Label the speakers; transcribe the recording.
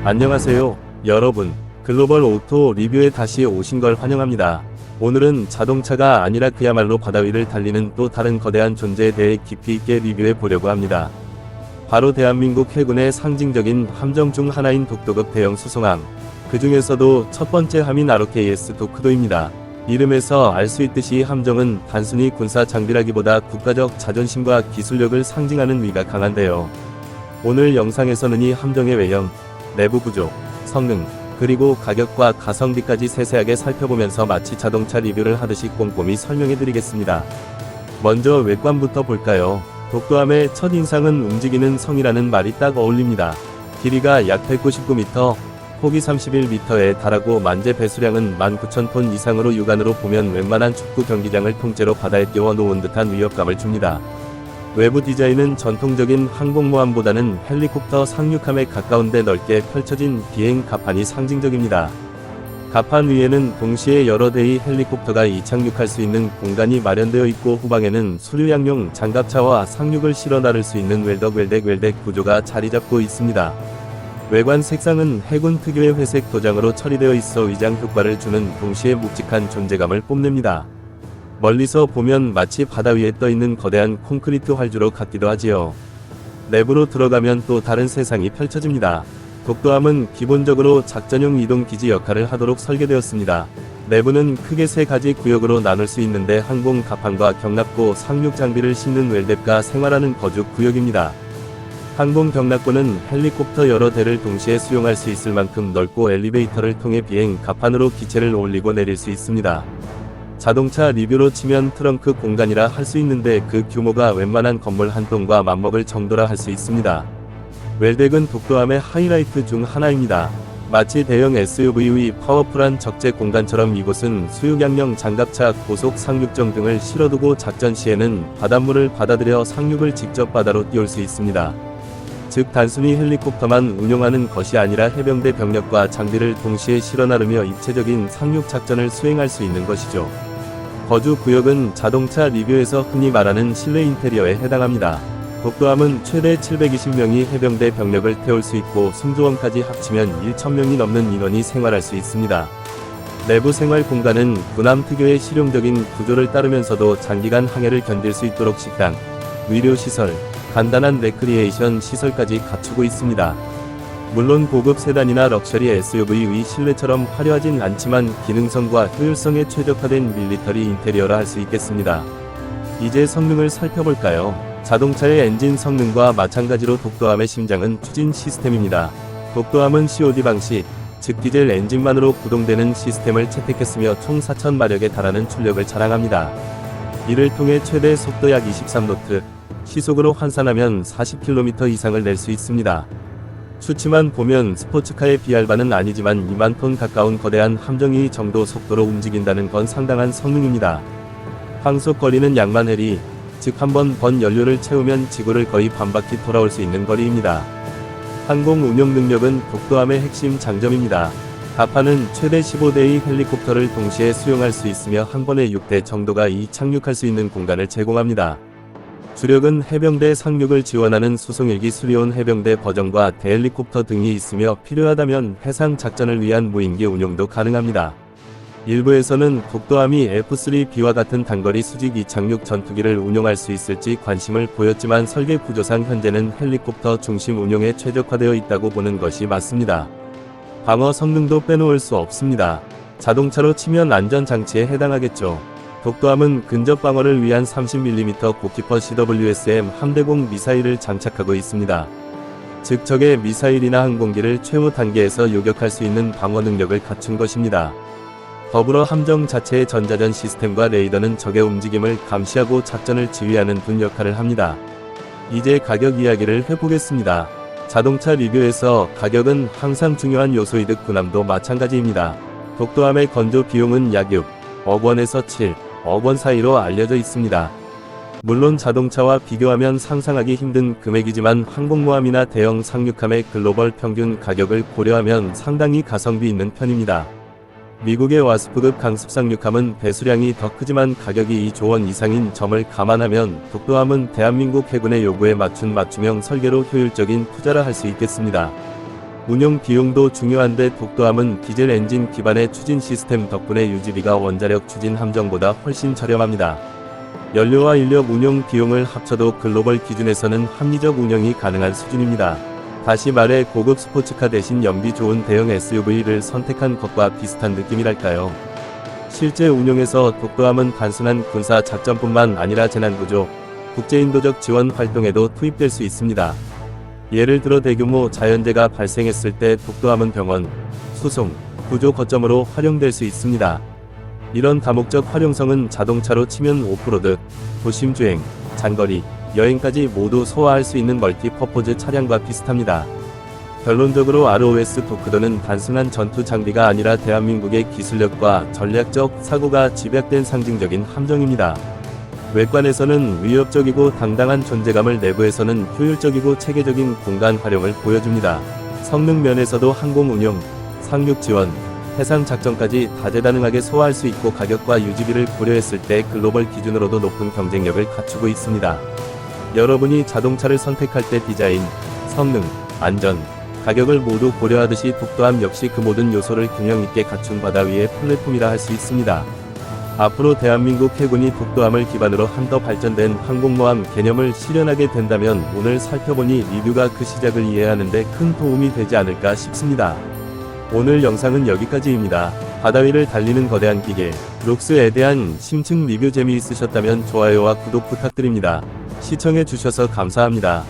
Speaker 1: 안녕하세요, 여러분. 글로벌 오토 리뷰에 다시 오신 걸 환영합니다. 오늘은 자동차가 아니라 그야말로 바다 위를 달리는 또 다른 거대한 존재에 대해 깊이 있게 리뷰해 보려고 합니다. 바로 대한민국 해군의 상징적인 함정 중 하나인 독도급 대형 수송함. 그 중에서도 첫 번째 함인 RKS 도크도입니다. 이름에서 알 수 있듯이 함정은 단순히 군사 장비라기보다 국가적 자존심과 기술력을 상징하는 위가 강한데요. 오늘 영상에서는 이 함정의 외형, 내부 구조, 성능, 그리고 가격과 가성비까지 세세하게 살펴보면서 마치 자동차 리뷰를 하듯이 꼼꼼히 설명해드리겠습니다. 먼저 외관부터 볼까요? 독도함의 첫인상은 움직이는 성이라는 말이 딱 어울립니다. 길이가 약 199m, 폭이 31m에 달하고 만재 배수량은 19,000톤 이상으로 육안으로 보면 웬만한 축구 경기장을 통째로 바다에 띄워 놓은 듯한 위협감을 줍니다. 외부 디자인은 전통적인 항공모함보다는 헬리콥터 상륙함에 가까운데 넓게 펼쳐진 비행 갑판이 상징적입니다. 갑판 위에는 동시에 여러 대의 헬리콥터가 이착륙할 수 있는 공간이 마련되어 있고 후방에는 수류양용 장갑차와 상륙을 실어 나를 수 있는 웰덱 구조가 자리잡고 있습니다. 외관 색상은 해군 특유의 회색 도장으로 처리되어 있어 위장 효과를 주는 동시에 묵직한 존재감을 뽐냅니다. 멀리서 보면 마치 바다 위에 떠있는 거대한 콘크리트 활주로 같기도 하지요. 내부로 들어가면 또 다른 세상이 펼쳐집니다. 독도함은 기본적으로 작전용 이동기지 역할을 하도록 설계되었습니다. 내부는 크게 세 가지 구역으로 나눌 수 있는데 항공 갑판과 경납고 상륙 장비를 싣는 웰덱과 생활하는 거주 구역입니다. 항공 경납고는 헬리콥터 여러 대를 동시에 수용할 수 있을 만큼 넓고 엘리베이터를 통해 비행 갑판으로 기체를 올리고 내릴 수 있습니다. 자동차 리뷰로 치면 트렁크 공간이라 할 수 있는데 그 규모가 웬만한 건물 한 동과 맞먹을 정도라 할 수 있습니다. 웰덱은 독도함의 하이라이트 중 하나입니다. 마치 대형 SUV의 파워풀한 적재 공간처럼 이곳은 수륙양용 장갑차, 고속 상륙정 등을 실어두고 작전 시에는 바닷물을 받아들여 상륙을 직접 바다로 띄울 수 있습니다. 즉 단순히 헬리콥터만 운용하는 것이 아니라 해병대 병력과 장비를 동시에 실어 나르며 입체적인 상륙 작전을 수행할 수 있는 것이죠. 거주 구역은 자동차 리뷰에서 흔히 말하는 실내 인테리어에 해당합니다. 독도함은 최대 720명이 해병대 병력을 태울 수 있고 승조원까지 합치면 1,000명이 넘는 인원이 생활할 수 있습니다. 내부 생활 공간은 군함 특유의 실용적인 구조를 따르면서도 장기간 항해를 견딜 수 있도록 식당, 의료시설, 간단한 레크리에이션 시설까지 갖추고 있습니다. 물론 고급 세단이나 럭셔리 SUV의 실내처럼 화려하진 않지만 기능성과 효율성에 최적화된 밀리터리 인테리어라 할 수 있겠습니다. 이제 성능을 살펴볼까요? 자동차의 엔진 성능과 마찬가지로 독도함의 심장은 추진 시스템입니다. 독도함은 COD 방식, 즉 디젤 엔진만으로 구동되는 시스템을 채택했으며 총 4,000마력에 달하는 출력을 자랑합니다. 이를 통해 최대 속도 약 23노트, 시속으로 환산하면 40km 이상을 낼 수 있습니다. 수치만 보면 스포츠카에 비할 바는 아니지만 2만 톤 가까운 거대한 함정이 이 정도 속도로 움직인다는 건 상당한 성능입니다. 항속 거리는 약만 해리, 즉 한 번 번 연료를 채우면 지구를 거의 반바퀴 돌아올 수 있는 거리입니다. 항공 운용 능력은 독도함의 핵심 장점입니다. 갑판은 최대 15대의 헬리콥터를 동시에 수용할 수 있으며 한 번에 6대 정도가 이착륙할 수 있는 공간을 제공합니다. 주력은 해병대 상륙을 지원하는 수송헬기 수리온 해병대 버전과 대헬리콥터 등이 있으며 필요하다면 해상 작전을 위한 무인기 운용도 가능합니다. 일부에서는 독도함이 F-3B와 같은 단거리 수직 이착륙 전투기를 운용할 수 있을지 관심을 보였지만 설계 구조상 현재는 헬리콥터 중심 운용에 최적화되어 있다고 보는 것이 맞습니다. 방어 성능도 빼놓을 수 없습니다. 자동차로 치면 안전장치에 해당하겠죠. 독도함은 근접 방어를 위한 30mm 고키퍼 CWSM 함대공 미사일을 장착하고 있습니다. 즉 적의 미사일이나 항공기를 최후 단계에서 요격할 수 있는 방어 능력을 갖춘 것입니다. 더불어 함정 자체의 전자전 시스템과 레이더는 적의 움직임을 감시하고 작전을 지휘하는 둔 역할을 합니다. 이제 가격 이야기를 해보겠습니다. 자동차 리뷰에서 가격은 항상 중요한 요소이듯 군함도 마찬가지입니다. 독도함의 건조 비용은 약 6억 원에서 7억 원 사이로 알려져 있습니다. 물론 자동차와 비교하면 상상하기 힘든 금액이지만 항공모함이나 대형 상륙함의 글로벌 평균 가격을 고려하면 상당히 가성비 있는 편입니다. 미국의 와스프급 강습상륙함은 배수량이 더 크지만 가격이 2조 원 이상인 점을 감안하면 독도함은 대한민국 해군의 요구에 맞춘 맞춤형 설계로 효율적인 투자라 할 수 있겠습니다. 운영 비용도 중요한데 독도함은 디젤 엔진 기반의 추진 시스템 덕분에 유지비가 원자력 추진 함정보다 훨씬 저렴합니다. 연료와 인력 운영 비용을 합쳐도 글로벌 기준에서는 합리적 운영이 가능한 수준입니다. 다시 말해 고급 스포츠카 대신 연비 좋은 대형 SUV를 선택한 것과 비슷한 느낌이랄까요. 실제 운용에서 독도함은 단순한 군사 작전뿐만 아니라 재난구조, 국제인도적 지원 활동에도 투입될 수 있습니다. 예를 들어 대규모 자연재해가 발생했을 때 독도함은 병원, 수송, 구조 거점으로 활용될 수 있습니다. 이런 다목적 활용성은 자동차로 치면 오프로드, 도심주행, 장거리, 여행까지 모두 소화할 수 있는 멀티퍼포즈 차량과 비슷합니다. 결론적으로 ROS 도크도는 단순한 전투 장비가 아니라 대한민국의 기술력과 전략적 사고가 집약된 상징적인 함정입니다. 외관에서는 위협적이고 당당한 존재감을, 내부에서는 효율적이고 체계적인 공간 활용을 보여줍니다. 성능 면에서도 항공 운용, 상륙 지원, 해상 작전까지 다재다능하게 소화할 수 있고 가격과 유지비를 고려했을 때 글로벌 기준으로도 높은 경쟁력을 갖추고 있습니다. 여러분이 자동차를 선택할 때 디자인, 성능, 안전, 가격을 모두 고려하듯이 독도함 역시 그 모든 요소를 균형 있게 갖춘 바다 위의 플랫폼이라 할 수 있습니다. 앞으로 대한민국 해군이 독도함을 기반으로 한 더 발전된 항공모함 개념을 실현하게 된다면 오늘 살펴보니 리뷰가 그 시작을 이해하는 데 큰 도움이 되지 않을까 싶습니다. 오늘 영상은 여기까지입니다. 바다 위를 달리는 거대한 기계, 록스에 대한 심층 리뷰 재미있으셨다면 좋아요와 구독 부탁드립니다. 시청해주셔서 감사합니다.